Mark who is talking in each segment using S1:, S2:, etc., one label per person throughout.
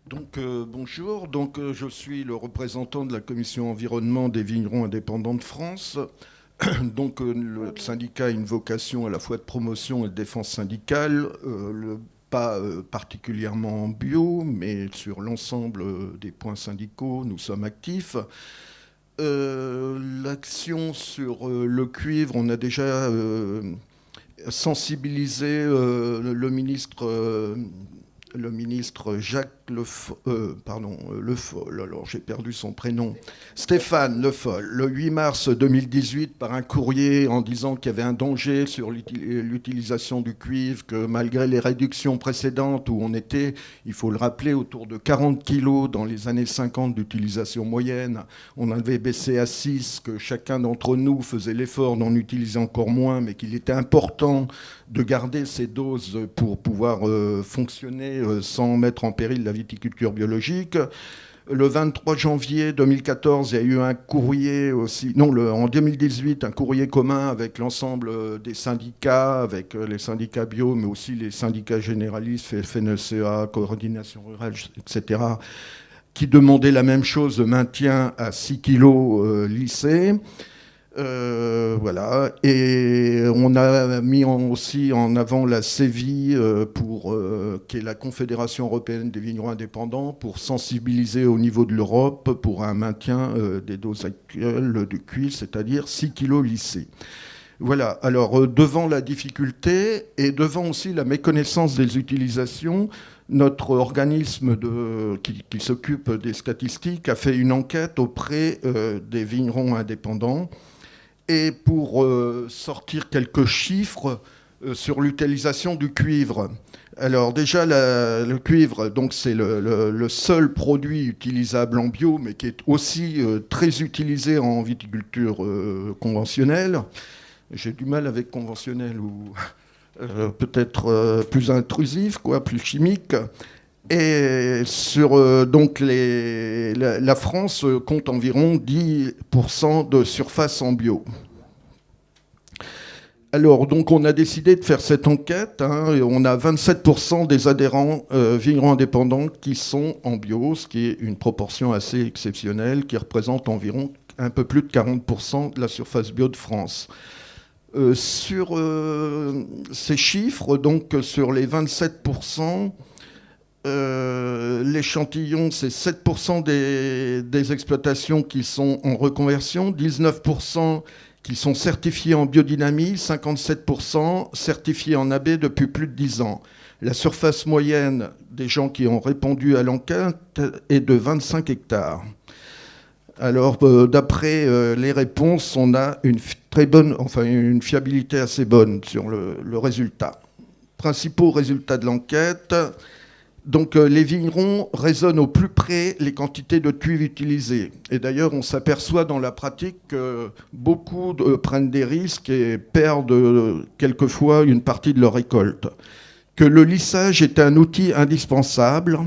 S1: Bonjour, je suis le représentant de la commission environnement des vignerons indépendants de France. Le syndicat a une vocation à la fois de promotion et de défense syndicale, pas particulièrement en bio, mais sur l'ensemble des points syndicaux, nous sommes actifs. L'action sur le cuivre, on a déjà sensibilisé le ministre Jacques Le Foll, alors j'ai perdu son prénom, Stéphane Le Foll, le 8 mars 2018 par un courrier en disant qu'il y avait un danger sur l'utilisation du cuivre, que malgré les réductions précédentes où on était, il faut le rappeler, autour de 40 kilos dans les années 50 d'utilisation moyenne, on avait baissé à 6, que chacun d'entre nous faisait l'effort d'en utiliser encore moins, mais qu'il était important de garder ces doses pour pouvoir fonctionner sans mettre en péril la viticulture biologique. Le 23 janvier 2014, il y a eu un courrier aussi, en 2018, un courrier commun avec l'ensemble des syndicats, avec les syndicats bio, mais aussi les syndicats généralistes, FNSEA, Coordination Rurale, etc., qui demandaient la même chose, le maintien à 6 kilos lycée. Voilà. Et on a mis aussi en avant la CEVI, qui est la Confédération européenne des vignerons indépendants, pour sensibiliser au niveau de l'Europe pour un maintien des doses actuelles du cuivre, c'est-à-dire 6 kilos lycée. Voilà. Alors, devant la difficulté et devant aussi la méconnaissance des utilisations, notre organisme qui s'occupe des statistiques a fait une enquête auprès des vignerons indépendants. Et pour sortir quelques chiffres sur l'utilisation du cuivre. Alors déjà, le cuivre, donc c'est le seul produit utilisable en bio, mais qui est aussi très utilisé en viticulture conventionnelle. J'ai du mal avec conventionnel ou peut-être plus intrusif, plus chimique. Et la France compte environ 10% de surface en bio. Alors, donc, on a décidé de faire cette enquête. Et on a 27% des adhérents vignerons indépendants qui sont en bio, ce qui est une proportion assez exceptionnelle, qui représente environ un peu plus de 40% de la surface bio de France. Sur ces chiffres, donc sur les 27%, l'échantillon, c'est 7% des exploitations qui sont en reconversion, 19% qui sont certifiés en biodynamie, 57% certifiés en AB depuis plus de 10 ans. La surface moyenne des gens qui ont répondu à l'enquête est de 25 hectares. Alors, d'après les réponses, on a une fiabilité assez bonne sur le résultat. Principaux résultats de l'enquête. Donc les vignerons raisonnent au plus près les quantités de cuivre utilisées. Et d'ailleurs, on s'aperçoit dans la pratique que beaucoup prennent des risques et perdent quelquefois une partie de leur récolte. Que le lissage est un outil indispensable,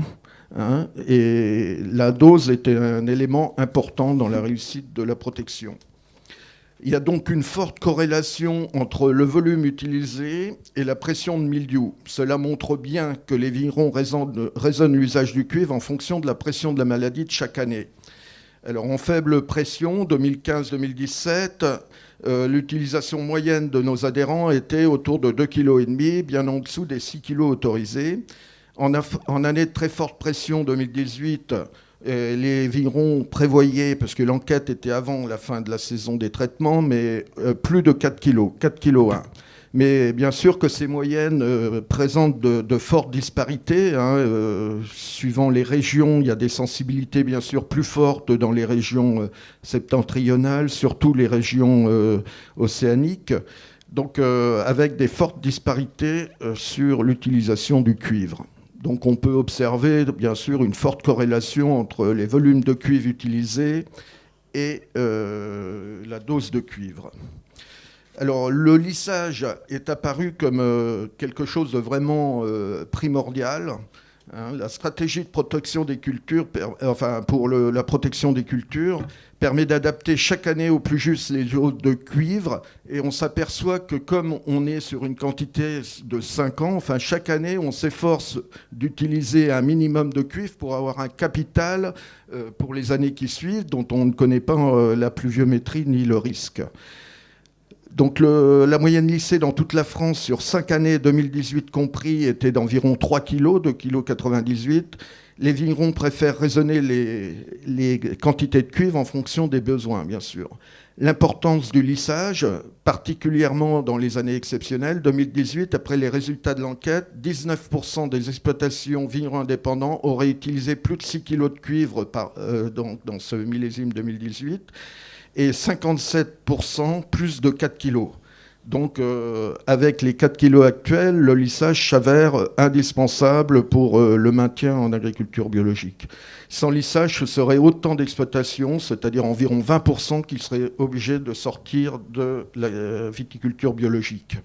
S1: et la dose était un élément important dans la réussite de la protection. Il y a donc une forte corrélation entre le volume utilisé et la pression de mildiou. Cela montre bien que les vignerons raisonnent l'usage du cuivre en fonction de la pression de la maladie de chaque année. Alors en faible pression, 2015-2017, l'utilisation moyenne de nos adhérents était autour de 2,5 kg, bien en dessous des 6 kg autorisés. En année de très forte pression, 2018, les vignerons prévoyaient, parce que l'enquête était avant la fin de la saison des traitements, mais plus de 4 kg, 4 kg 1. Mais bien sûr que ces moyennes présentent de fortes disparités. Suivant les régions, il y a des sensibilités bien sûr plus fortes dans les régions septentrionales, surtout les régions océaniques. Donc avec des fortes disparités sur l'utilisation du cuivre. Donc on peut observer bien sûr une forte corrélation entre les volumes de cuivre utilisés et la dose de cuivre. Alors le lissage est apparu comme quelque chose de vraiment primordial. Hein. La stratégie de protection des cultures, pour la protection des cultures, permet d'adapter chaque année au plus juste les doses de cuivre. Et on s'aperçoit que comme on est sur une quantité de 5 ans, enfin chaque année, on s'efforce d'utiliser un minimum de cuivre pour avoir un capital pour les années qui suivent, dont on ne connaît pas la pluviométrie ni le risque. Donc la moyenne lissée dans toute la France sur 5 années, 2018 compris, était d'environ 3 kg, 2,98 kg. Les vignerons préfèrent raisonner les quantités de cuivre en fonction des besoins, bien sûr. L'importance du lissage, particulièrement dans les années exceptionnelles, 2018, après les résultats de l'enquête, 19% des exploitations vignerons indépendants auraient utilisé plus de 6 kg de cuivre dans ce millésime 2018. Et 57% plus de 4 kg. Donc, avec les 4 kg actuels, le lissage s'avère indispensable pour le maintien en agriculture biologique. Sans lissage, ce serait autant d'exploitations, c'est-à-dire environ 20% qui seraient obligés de sortir de la viticulture biologique.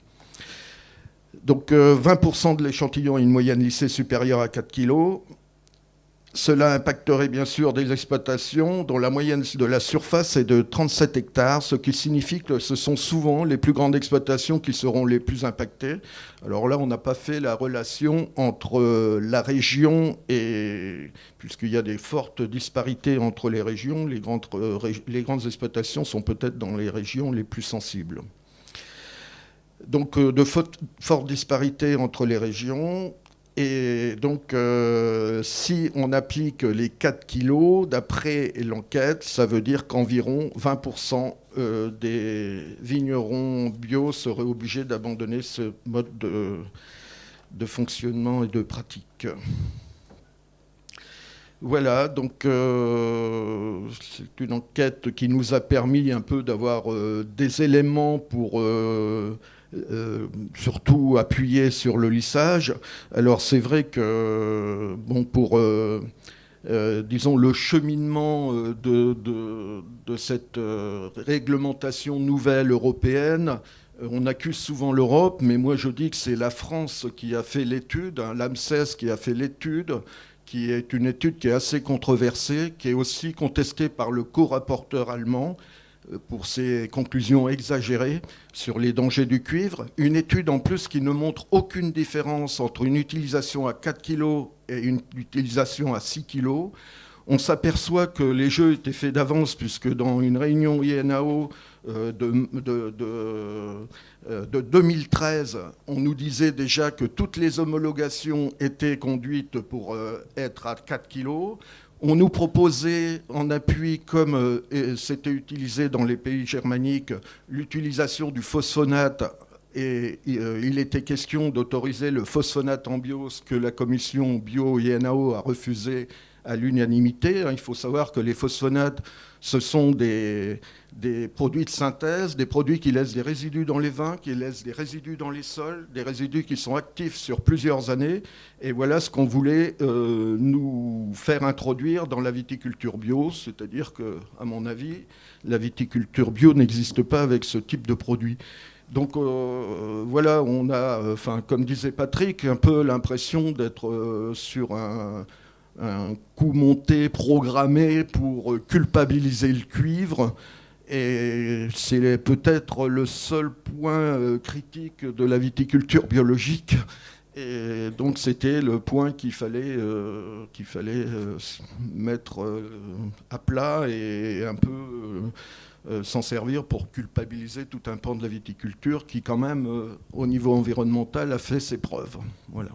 S1: Donc, 20% de l'échantillon a une moyenne lissée supérieure à 4 kg. Cela impacterait bien sûr des exploitations dont la moyenne de la surface est de 37 hectares, ce qui signifie que ce sont souvent les plus grandes exploitations qui seront les plus impactées. Alors là, on n'a pas fait la relation entre la région et... puisqu'il y a des fortes disparités entre les régions, les grandes exploitations sont peut-être dans les régions les plus sensibles. Donc de fortes disparités entre les régions. Et donc, si on applique les 4 kilos, d'après l'enquête, ça veut dire qu'environ 20% des vignerons bio seraient obligés d'abandonner ce mode de fonctionnement et de pratique. Voilà, donc c'est une enquête qui nous a permis un peu d'avoir des éléments pour... surtout appuyé sur le lissage. Alors c'est vrai que pour disons le cheminement de cette réglementation nouvelle européenne, on accuse souvent l'Europe, mais moi je dis que c'est la France qui a fait l'étude, hein, l'AMSES qui a fait l'étude, qui est une étude qui est assez controversée, qui est aussi contestée par le co-rapporteur allemand, pour ses conclusions exagérées sur les dangers du cuivre. Une étude en plus qui ne montre aucune différence entre une utilisation à 4 kg et une utilisation à 6 kg. On s'aperçoit que les jeux étaient faits d'avance, puisque dans une réunion INAO de 2013, on nous disait déjà que toutes les homologations étaient conduites pour être à 4 kg. On nous proposait en appui, comme c'était utilisé dans les pays germaniques, l'utilisation du phosphonate. Et il était question d'autoriser le phosphonate en bio, ce que la commission bio-INAO a refusé à l'unanimité. Il faut savoir que les phosphonates, ce sont des produits de synthèse, des produits qui laissent des résidus dans les vins, qui laissent des résidus dans les sols, des résidus qui sont actifs sur plusieurs années. Et voilà ce qu'on voulait nous faire introduire dans la viticulture bio, c'est-à-dire que, à mon avis, la viticulture bio n'existe pas avec ce type de produit. Donc voilà, on a, comme disait Patrick, un peu l'impression d'être sur un coup monté, programmé pour culpabiliser le cuivre. Et c'est peut-être le seul point critique de la viticulture biologique. Et donc c'était le point qu'il fallait mettre à plat et un peu s'en servir pour culpabiliser tout un pan de la viticulture qui, quand même, au niveau environnemental, a fait ses preuves. Voilà.